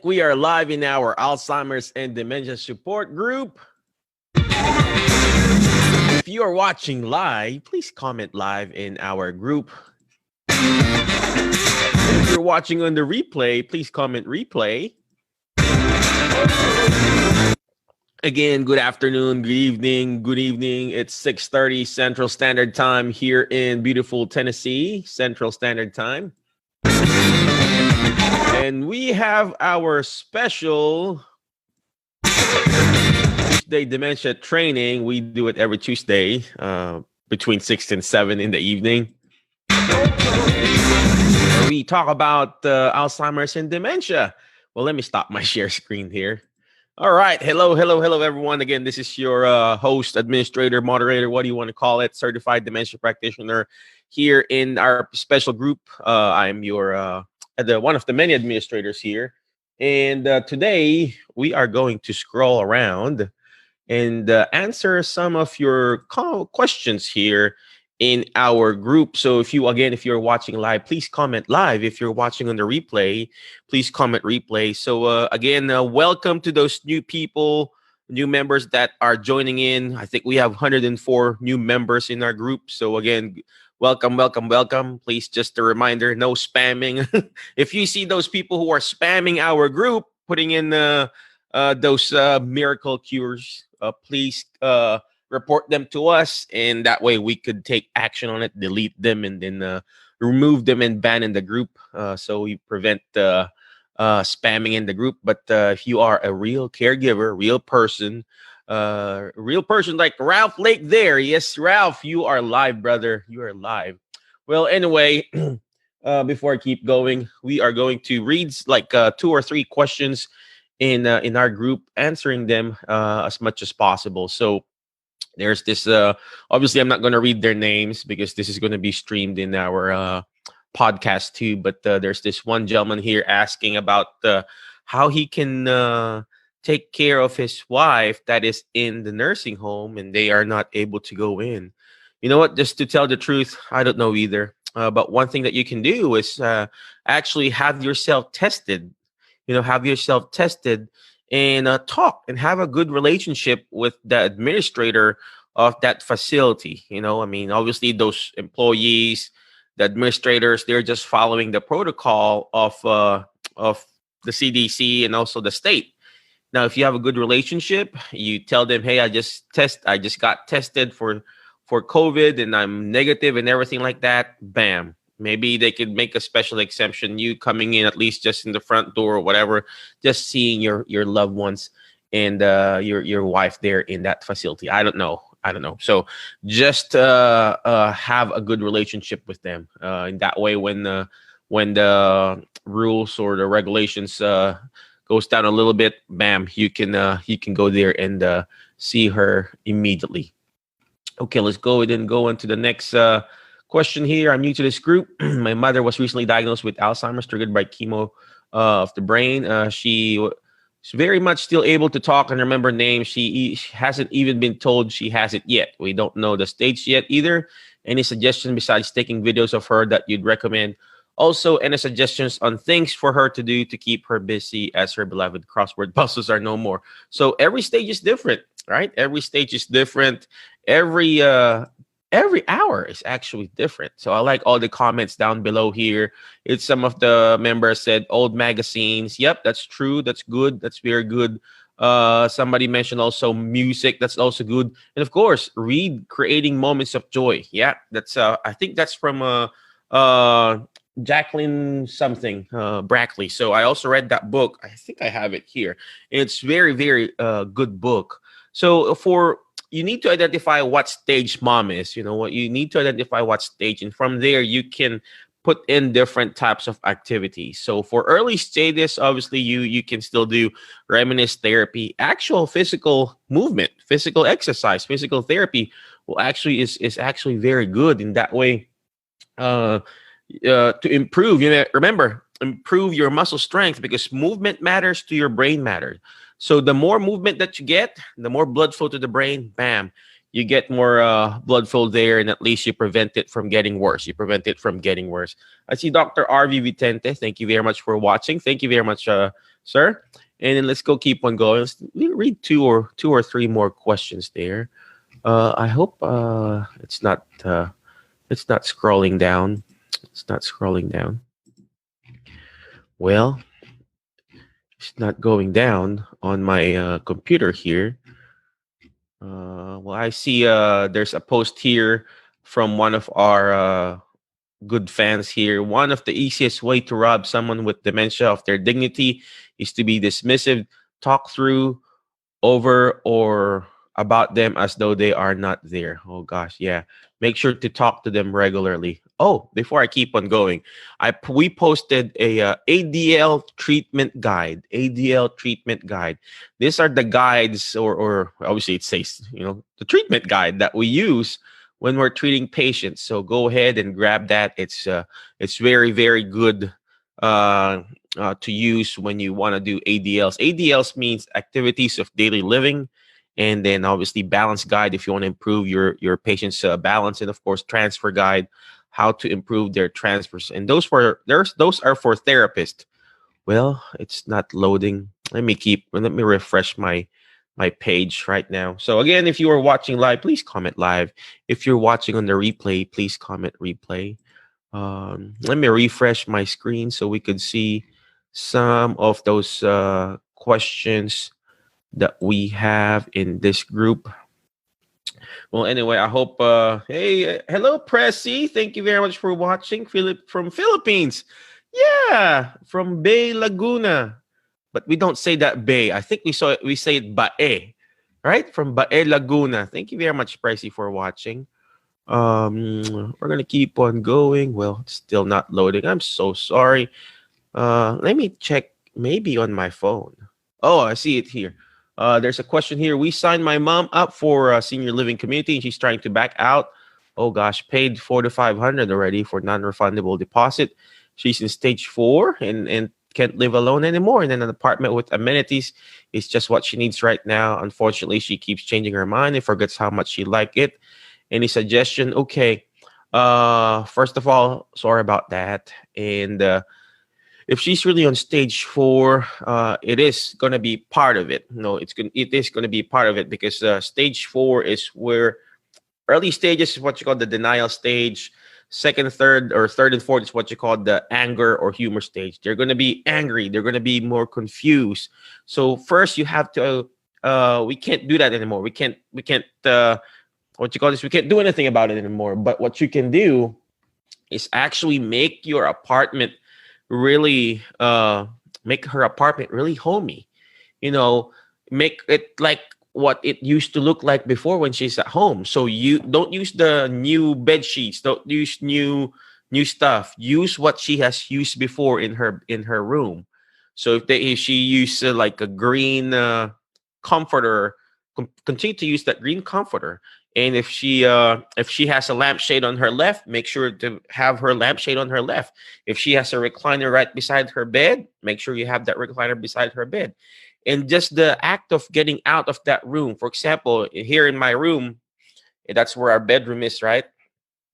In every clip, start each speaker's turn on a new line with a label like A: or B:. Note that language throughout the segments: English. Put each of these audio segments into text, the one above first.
A: think we are live in our Alzheimer's and Dementia support group. If you are watching live, please comment live in our group. If you're watching on the replay, please comment replay. Again, good afternoon, good evening. It's 6:30 Central Standard Time here in beautiful Tennessee, Central Standard Time. And we have our special Tuesday Dementia training. We do it every Tuesday between 6 and 7 in the evening. We talk about Alzheimer's and dementia. Well, let me stop my share screen here. All right. Hello, everyone. Again, this is your host, administrator, moderator, what do you want to call it? Certified dementia practitioner here in our special group. I'm your one of the many administrators here. And today we are going to scroll around and answer some of your questions here in our group. So if you're watching live, please comment live. If you're watching on the replay, please comment replay. So again, welcome to those new people, new members that are joining in. I think we have 104 new members in our group. So again, welcome. Please, just a reminder, no spamming. If you see those people who are spamming our group, putting in those miracle cures, please report them to us, and that way we could take action on it, delete them, and then remove them and ban in the group, so we prevent spamming in the group. But if you are a real caregiver, real person like Ralph Lake there, yes, Ralph, you are live, brother. You are live. Well, anyway, before I keep going, we are going to read like 2 or 3 questions in our group, answering them as much as possible. So there's this, obviously I'm not going to read their names because this is going to be streamed in our podcast too. But there's this one gentleman here asking about how he can take care of his wife that is in the nursing home and they are not able to go in. You know what? Just to tell the truth, I don't know either. But one thing that you can do is actually have yourself tested. And talk and have a good relationship with the administrator of that facility. Obviously those employees, the administrators, they're just following the protocol of the CDC and also the state. Now, if you have a good relationship, you tell them, hey, I just got tested for COVID and I'm negative and everything like that. Bam. Maybe they could make a special exemption, you coming in at least just in the front door or whatever, just seeing your loved ones and your wife there in that facility. I don't know. So just have a good relationship with them. In that way, when the rules or the regulations goes down a little bit, bam, you can go there and see her immediately. Okay, let's go into the next question here. I'm new to this group. My mother was recently diagnosed with Alzheimer's triggered by chemo of the brain. She was very much still able to talk and remember names. She hasn't even been told she has it yet. We don't know the stage yet either. Any suggestions besides taking videos of her that you'd recommend? Also, any suggestions on things for her to do to keep her busy as her beloved crossword puzzles are no more? So every stage is different, right? Every stage is different. Every hour is actually different. So I like all the comments down below here. It's some of the members said old magazines. Yep, that's true. That's good. That's very good. Somebody mentioned also music. That's also good. And of course, read Creating Moments of Joy. Yeah, that's I think that's from Jacqueline something Brackley. So I also read that book. I think I have it here. It's very, very good book. So you need to identify what stage mom is. You need to identify what stage, and from there you can put in different types of activities. So for early stages, obviously you can still do reminisce therapy, actual physical movement, physical exercise, physical therapy is actually very good in that way. To improve, remember, improve your muscle strength, because movement matters to your brain matters. So the more movement that you get, the more blood flow to the brain, bam, you get more blood flow there, and at least you prevent it from getting worse. You prevent it from getting worse. I see Dr. RV Vicente. Thank you very much for watching. Thank you very much, sir. And then let's go keep on going. Let's read two or three more questions there. I hope it's not scrolling down. It's not scrolling down. Well, it's not going down on my computer here. Well, I see there's a post here from one of our good fans here. One of the easiest way to rob someone with dementia of their dignity is to be dismissive, talk through, over, or about them as though they are not there. Oh gosh, yeah. Make sure to talk to them regularly. Oh, before I keep on going, we posted a ADL treatment guide. ADL treatment guide. These are the guides, or obviously it says the treatment guide that we use when we're treating patients. So go ahead and grab that. It's very very good to use when you want to do ADLs. ADLs means activities of daily living, and then obviously balance guide if you want to improve your patient's balance, and of course transfer guide, how to improve their transfers. And those are for therapists. Well, it's not loading. Let me refresh my page right now. So again, if you are watching live, please comment live. If you're watching on the replay, please comment replay. Let me refresh my screen so we could see some of those questions that we have in this group. Well, anyway, I hope hey, hello Pressy, thank you very much for watching. Philip from Philippines. Yeah, from Bay Laguna. But we don't say that Bay. I think we say it Bae. Right? From Bae Laguna. Thank you very much, Pressy, for watching. We're gonna keep on going. Well, it's still not loading. I'm so sorry. Let me check maybe on my phone. Oh, I see it here. There's a question here. We signed my mom up for a senior living community, and she's trying to back out. Oh gosh, paid $400 to $500 already for non-refundable deposit. She's in stage 4 and can't live alone anymore. And then an apartment with amenities is just what she needs right now. Unfortunately, she keeps changing her mind and forgets how much she liked it. Any suggestion? Okay. First of all, sorry about that. And if she's really on stage 4, it is going to be part of it. No, it is going to be part of it, because stage 4 is where early stages is what you call the denial stage. Second, third, or third and fourth is what you call the anger or humor stage. They're going to be angry. They're going to be more confused. So first, you have to. We can't do that anymore. We can't. What you call this? We can't do anything about it anymore. But what you can do is actually make your apartment really make her apartment really homey. Make it like what it used to look like before when she's at home. So you don't use the new bed sheets, don't use new stuff. Use what she has used before in her room. So if she used like a green comforter, continue to use that green comforter. And if she has a lampshade on her left, make sure to have her lampshade on her left. If she has a recliner right beside her bed, make sure you have that recliner beside her bed. And just the act of getting out of that room. For example, here in my room, that's where our bedroom is, right?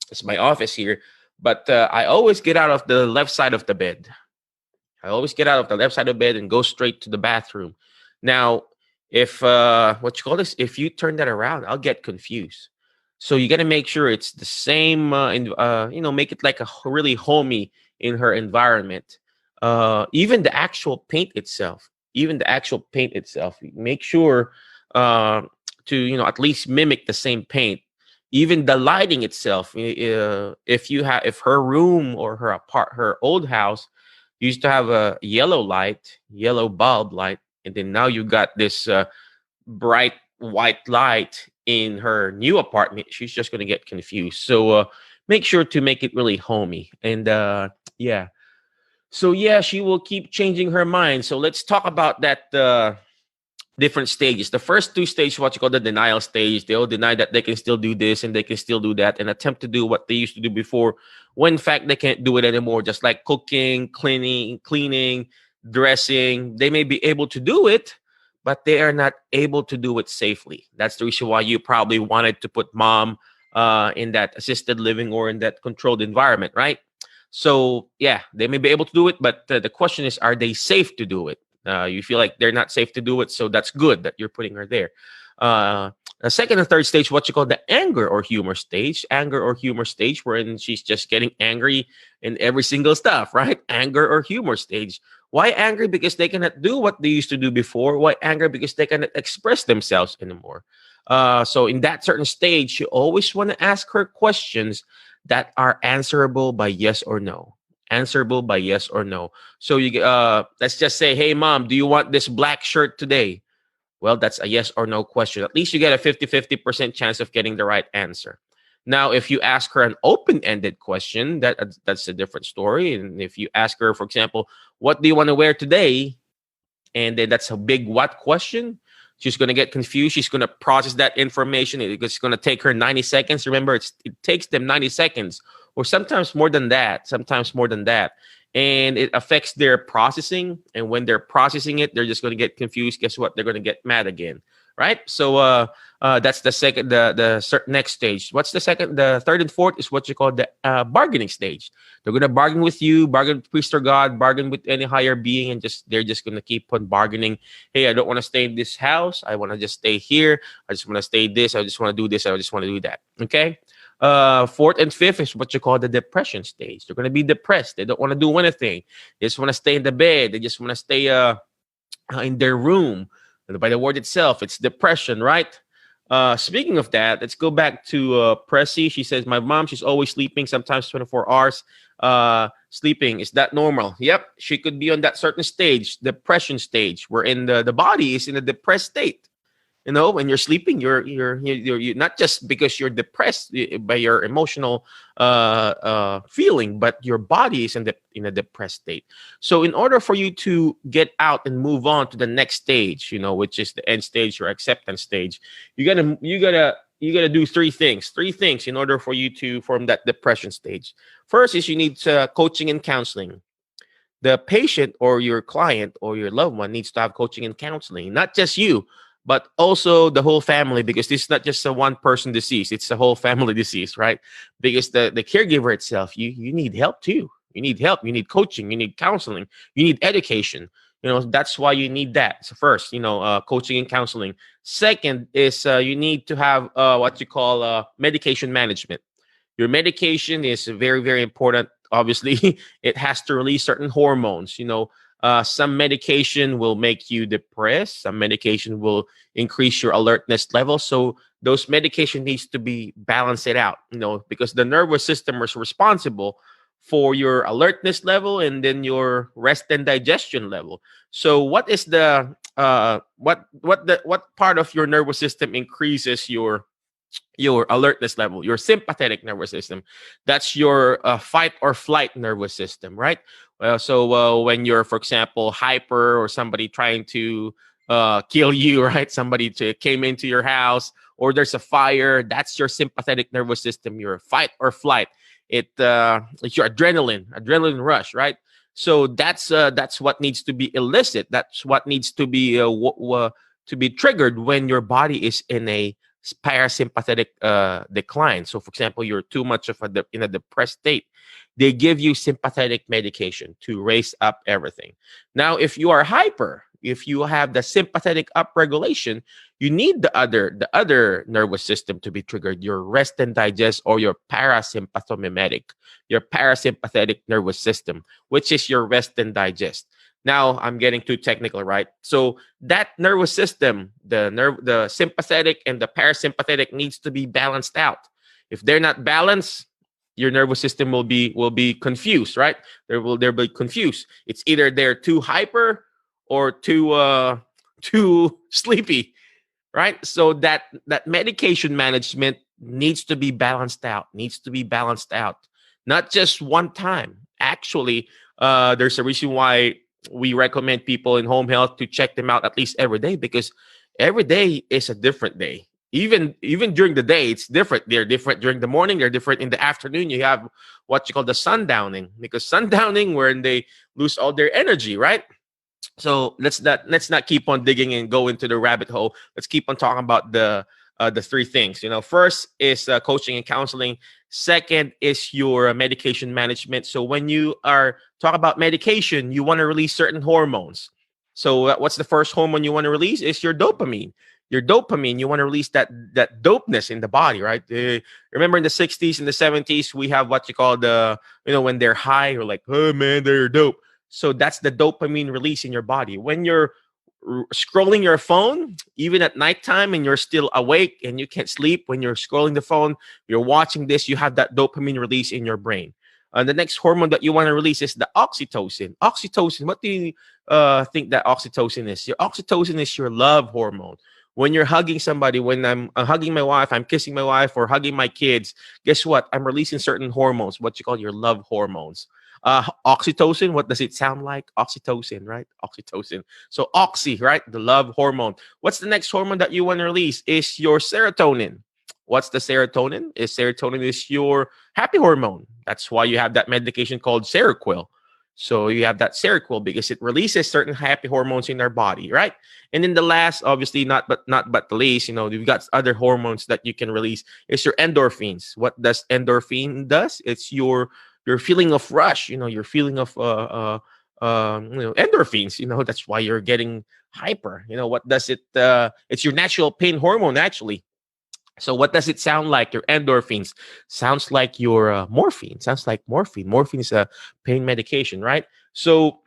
A: It's my office here. But I always get out of the left side of the bed. I always get out of the left side of the bed and go straight to the bathroom. Now, if if you turn that around, I'll get confused. So you got to make sure it's the same, make it like a really homey in her environment. Even the actual paint itself, make sure to at least mimic the same paint. Even the lighting itself, if her room or her old house used to have a yellow bulb light, and then now you got this bright white light in her new apartment, she's just going to get confused. So make sure to make it really homey. And so she will keep changing her mind. So let's talk about that different stages. The first 2 stages, what you call the denial stage, they'll deny that they can still do this and they can still do that and attempt to do what they used to do before, when in fact they can't do it anymore. Just like cooking, cleaning, dressing, they may be able to do it, but they are not able to do it safely. That's the reason why you probably wanted to put mom in that assisted living or in that controlled environment, right? So yeah, they may be able to do it, but the question is, are they safe to do it? You feel like they're not safe to do it, so that's good that you're putting her there. Uh, the second and third stage, what you call the anger or humor stage, wherein she's just getting angry in every single stuff, right? Anger or humor stage. Why angry? Because they cannot do what they used to do before. Why angry? Because they cannot express themselves anymore. So in that certain stage, you always want to ask her questions that are answerable by yes or no. Answerable by yes or no. So let's just say, hey mom, do you want this black shirt today? Well, that's a yes or no question. At least you get a 50% chance of getting the right answer. Now, if you ask her an open-ended question, that's a different story. And if you ask her, for example, what do you want to wear today? And then that's a big what question. She's going to get confused. She's going to process that information. It's going to take her 90 seconds. Remember, it takes them 90 seconds or sometimes more than that. And it affects their processing. And when they're processing it, they're just going to get confused. Guess what? They're going to get mad again. Right? So that's the second, next stage. What's the second? The third and fourth is what you call the bargaining stage. They're going to bargain with you, bargain with priest or God, bargain with any higher being, and they're just going to keep on bargaining. Hey, I don't want to stay in this house. I want to just stay here. I just want to stay this. I just want to do this. I just want to do that. Okay. Fourth and fifth is what you call the depression stage. They're going to be depressed. They don't want to do anything. They just want to stay in the bed. They just want to stay in their room. And by the word itself, it's depression, right? Speaking of that, let's go back to Pressy. She says, my mom, she's always sleeping, sometimes 24 hours sleeping. Is that normal? Yep. She could be on that certain stage, depression stage, wherein the body is in a depressed state. You know, when you're sleeping, you're not just because you're depressed by your emotional feeling, but your body is in a depressed state. So, in order for you to get out and move on to the next stage, which is the end stage or acceptance stage, you gotta do three things. Three things in order for you to form that depression stage. First is you need coaching and counseling. The patient or your client or your loved one needs to have coaching and counseling, not just you, but also the whole family, because this is not just a one person disease, it's a whole family disease, right? Because the caregiver itself, you need help too. You need help, you need coaching, you need counseling, you need education. That's why you need that. So first, coaching and counseling. Second is you need to have what you call medication management. Your medication is very, very important. Obviously, it has to release certain hormones. Some medication will make you depressed. Some medication will increase your alertness level. So those medication needs to be balanced it out, because the nervous system is responsible for your alertness level and then your rest and digestion level. So what is the what part of your nervous system increases your alertness level? Your sympathetic nervous system. That's your fight or flight nervous system, right? So when you're, for example, hyper, or somebody trying to kill you, right? Somebody came into your house, or there's a fire. That's your sympathetic nervous system. Your fight or flight. It's your adrenaline rush, right? So that's what needs to be elicit. That's what needs to be triggered when your body is in a parasympathetic decline. So, for example, you're too much of in a depressed state. They give you sympathetic medication to raise up everything. Now, if you are hyper, if you have the sympathetic upregulation, you need the other nervous system to be triggered, your rest and digest, or your parasympathomimic, your parasympathetic nervous system, which is your rest and digest. Now I'm getting too technical, right? So that nervous system, the sympathetic and the parasympathetic, needs to be balanced out. If they're not balanced, your nervous system will be confused, right? They'll be confused. It's either they're too hyper or too sleepy, right? So that medication management needs to be balanced out. Not just one time. Actually, there's a reason why we recommend people in home health to check them out at least every day, because every day is a different day. Even during the day, it's different. They're different during the morning. They're different in the afternoon. You have what you call the sundowning, because sundowning, wherein they lose all their energy, right? So let's not keep on digging and go into the rabbit hole. Let's keep on talking about the three things. First is coaching and counseling. Second is your medication management. So when you are talk about medication, you want to release certain hormones. So what's the first hormone you want to release? Is your dopamine. Your dopamine, you want to release that dopeness in the body, right? Remember in the 60s and the 70s, we have what you call when they're high, or like, oh man, they're dope. So that's the dopamine release in your body. When you're scrolling your phone, even at nighttime, and you're still awake and you can't sleep, when you're scrolling the phone, you're watching this, you have that dopamine release in your brain. And the next hormone that you want to release is the oxytocin. Oxytocin, what do you think that oxytocin is? Your oxytocin is your love hormone. When you're hugging somebody, when I'm hugging my wife, I'm kissing my wife, or hugging my kids, guess what? I'm releasing certain hormones, what you call your love hormones. Oxytocin, what does it sound like? Oxytocin, right? Oxytocin. So oxy, right? The love hormone. What's the next hormone that you want to release? Is your serotonin. What's the serotonin? Serotonin is your happy hormone. That's why you have that medication called Seroquel. So you have that Seroquel because it releases certain happy hormones in our body, right? And then the last, obviously not the least, you've got other hormones that you can release. Is your endorphins. What does endorphin does? It's your feeling of rush, your feeling of endorphins. That's why you're getting hyper. What does it? It's your natural pain hormone, actually. So what does it sound like? Your endorphins sounds like your morphine. Sounds like morphine. Morphine is a pain medication, right? So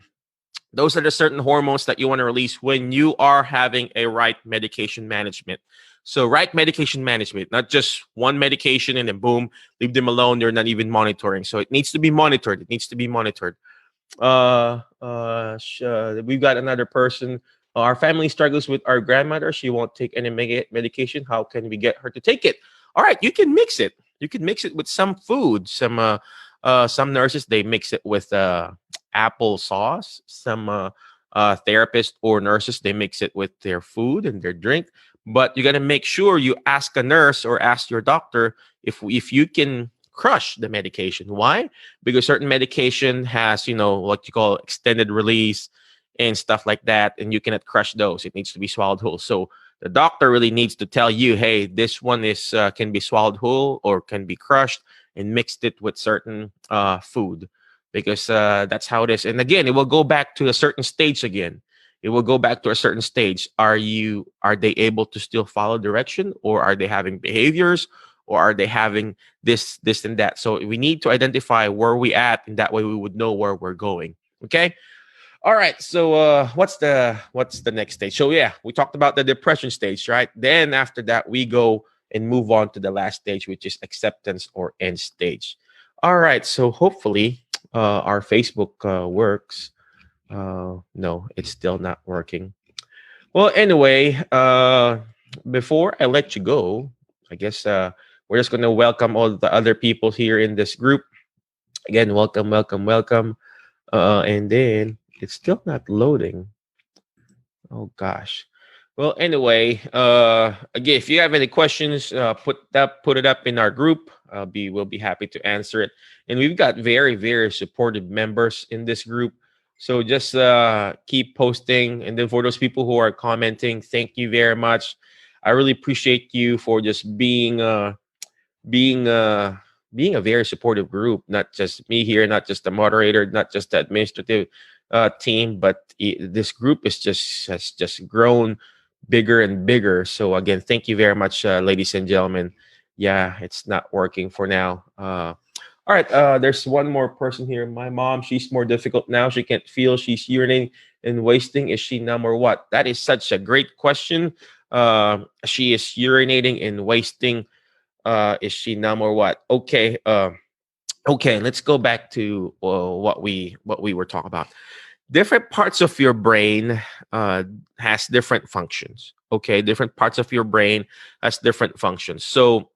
A: those are the certain hormones that you want to release when you are having a right medication management. So right medication management, not just one medication and then boom, leave them alone. They're not even monitoring. So it needs to be monitored. It needs to be monitored. We've got another person. Our family struggles with our grandmother. She won't take any medication. How can we get her to take it? All right, you can mix it. You can mix it with some food. Some nurses, they mix it with apple sauce. Some therapists or nurses, they mix it with their food and their drink. But you got to make sure you ask a nurse or ask your doctor if you can crush the medication. Why? Because certain medication has, what you call extended release and stuff like that, and you cannot crush those. It needs to be swallowed whole. So the doctor really needs to tell you, hey, this one is can be swallowed whole or can be crushed and mixed it with certain food, because that's how it is. And again, it will go back to a certain stage again. It will go back to a certain stage. Are they able to still follow direction, or are they having behaviors, or are they having this and that? So we need to identify where we at, and that way we would know where we're going. Okay. All right. So what's the next stage? So yeah, we talked about the depression stage, right? Then after that, we go and move on to the last stage, which is acceptance or end stage. All right. So hopefully our Facebook works. No, it's still not working. Well, anyway, before I let you go, I guess we're just going to welcome all the other people here in this group. Again, welcome, welcome, welcome. And then it's still not loading. Oh gosh. Well, anyway, again, if you have any questions, put it up in our group. We'll be happy to answer it. And we've got very, very supportive members in this group. So just keep posting. And then for those people who are commenting, thank you very much. I really appreciate you for just being being a very supportive group. Not just me here, not just the moderator, not just the administrative team, but this group has just grown bigger and bigger. So again, thank you very much, ladies and gentlemen. Yeah, it's not working for now. All right, there's one more person here. My mom, she's more difficult now. She can't feel. She's urinating and wasting. Is she numb or what? That is such a great question. She is urinating and wasting. Is she numb or what? Okay. Okay. Let's go back to what we were talking about. Different parts of your brain has different functions. Okay, different parts of your brain has different functions. So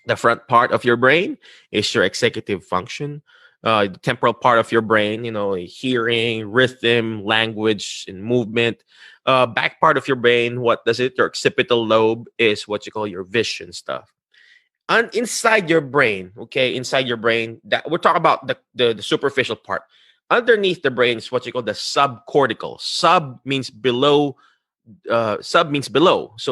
A: the front part of your brain is your executive function. The temporal part of your brain, hearing, rhythm, language, and movement. Back part of your brain, what does it? Your occipital lobe is what you call your vision stuff. And inside your brain, okay, inside your brain, that we're talking about the superficial part. Underneath the brain is what you call the subcortical. Sub means below. So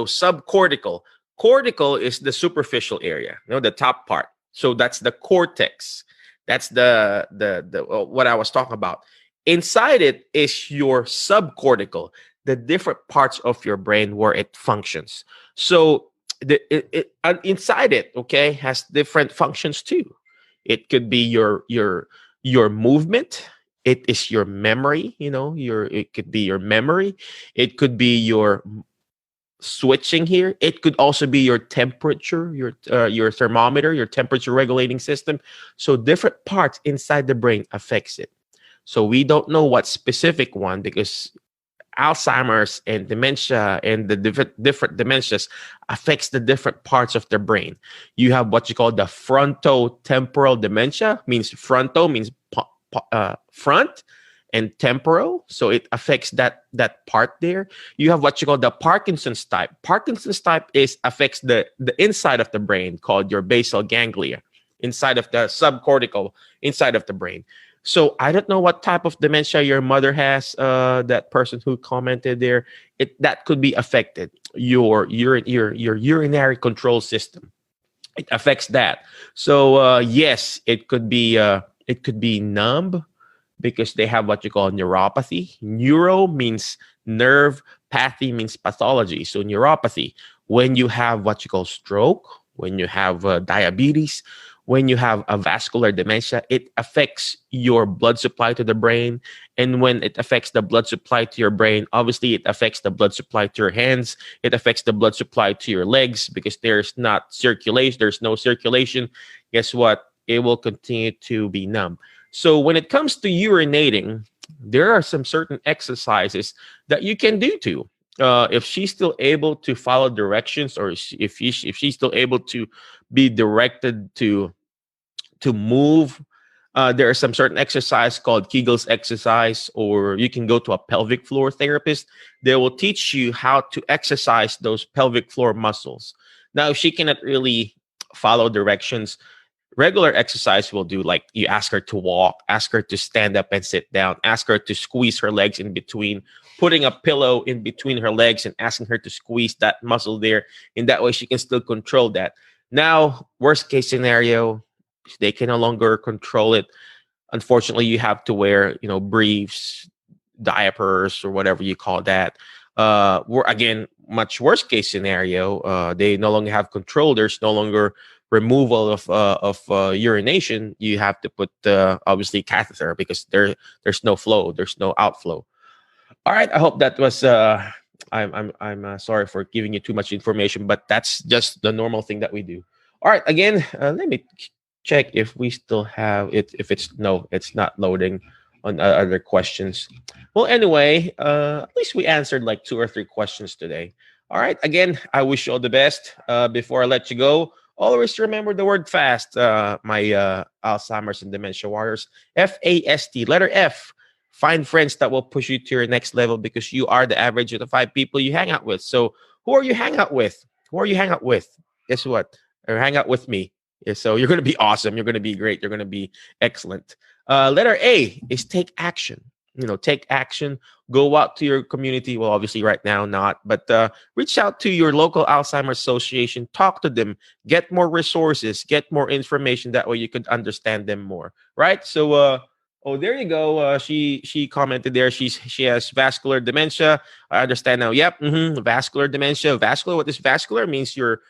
A: subcortical. Cortical is the superficial area, the top part. So that's the cortex. That's the what I was talking about. Inside it is your subcortical, the different parts of your brain where it functions. So inside it, okay, has different functions too. It could be your movement. It is your memory. It could be your memory. It could be your switching here. It could also be your temperature, your thermometer, your temperature regulating system. So different parts inside the brain affects it. So we don't know what specific one, because Alzheimer's and dementia and the different dementias affects the different parts of the brain. You have what you call the frontotemporal dementia. Means fronto means front, and temporal, so it affects that part there. You have what you call the Parkinson's type. Parkinson's type affects the inside of the brain, called your basal ganglia, inside of the subcortical, inside of the brain. So I don't know what type of dementia your mother has. That person who commented there, that could be affected. Your urinary control system, it affects that. So yes, it could be numb, because they have what you call neuropathy. Neuro means nerve, pathy means pathology. So neuropathy, when you have what you call stroke, when you have diabetes, when you have a vascular dementia, it affects your blood supply to the brain. And when it affects the blood supply to your brain, obviously it affects the blood supply to your hands. It affects the blood supply to your legs, because there's no circulation. Guess what? It will continue to be numb. So when it comes to urinating, there are some certain exercises that you can do too. If she's still able to follow directions, or if she's still able to be directed to move, there are some certain exercise called Kegel's exercise, or you can go to a pelvic floor therapist. They will teach you how to exercise those pelvic floor muscles. Now, if she cannot really follow directions, regular exercise will do, like you ask her to walk, ask her to stand up and sit down, ask her to squeeze her legs in between, putting a pillow in between her legs and asking her to squeeze that muscle there. In that way, she can still control that. Now, worst case scenario, they can no longer control it. Unfortunately, you have to wear, briefs, diapers, or whatever you call that. Again, much worse case scenario, they no longer have control. There's no longer removal of urination. You have to put obviously catheter, because there's no flow, there's no outflow. All right, I hope that was I'm sorry for giving you too much information, but that's just the normal thing that we do. All right, again, let me check if we still have it. If it's not loading on other questions. Well, anyway, at least we answered like 2 or 3 questions today. All right, again, I wish you all the best. Before I let you go, always remember the word FAST, my Alzheimer's and dementia warriors. FAST, letter F. Find friends that will push you to your next level, because you are the average of the 5 people you hang out with. So who are you hang out with? Guess what? Or hang out with me. Yeah, so you're going to be awesome. You're going to be great. You're going to be excellent. Letter A is take action. Take action. Go out to your community. Well, obviously right now not, but reach out to your local Alzheimer's association. Talk to them. Get more resources. Get more information. That way you could understand them more. Right? So, oh, there you go. She commented there. She has vascular dementia. I understand now. Yep. Vascular dementia. Vascular. What is vascular? Means your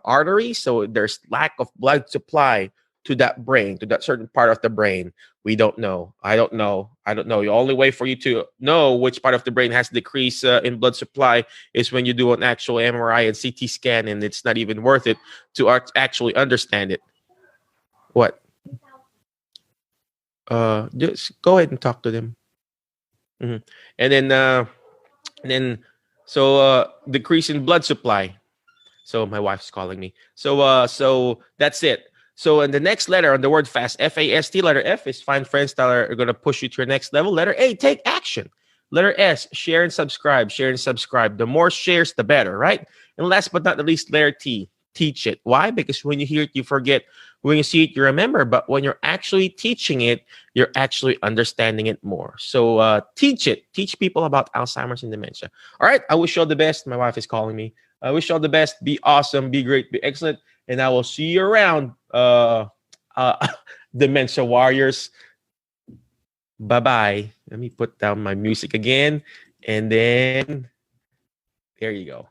A: artery. So there's lack of blood supply to that brain, to that certain part of the brain. We don't know. I don't know. The only way for you to know which part of the brain has decrease in blood supply is when you do an actual MRI and CT scan, and it's not even worth it to actually understand it. What? Just go ahead and talk to them. And then so decrease in blood supply. So my wife's calling me. So that's it. So in the next letter on the word FAST, FAST, letter F is find friends that are going to push you to your next level. Letter A, take action. Letter S, share and subscribe. The more shares, the better, right? And last but not the least, letter T, teach it. Why? Because when you hear it, you forget. When you see it, you remember. But when you're actually teaching it, you're actually understanding it more. So teach it. Teach people about Alzheimer's and dementia. All right. I wish you all the best. My wife is calling me. I wish you all the best. Be awesome. Be great. Be excellent. And I will see you around, Dementia Warriors. Bye-bye. Let me put down my music again. And then there you go.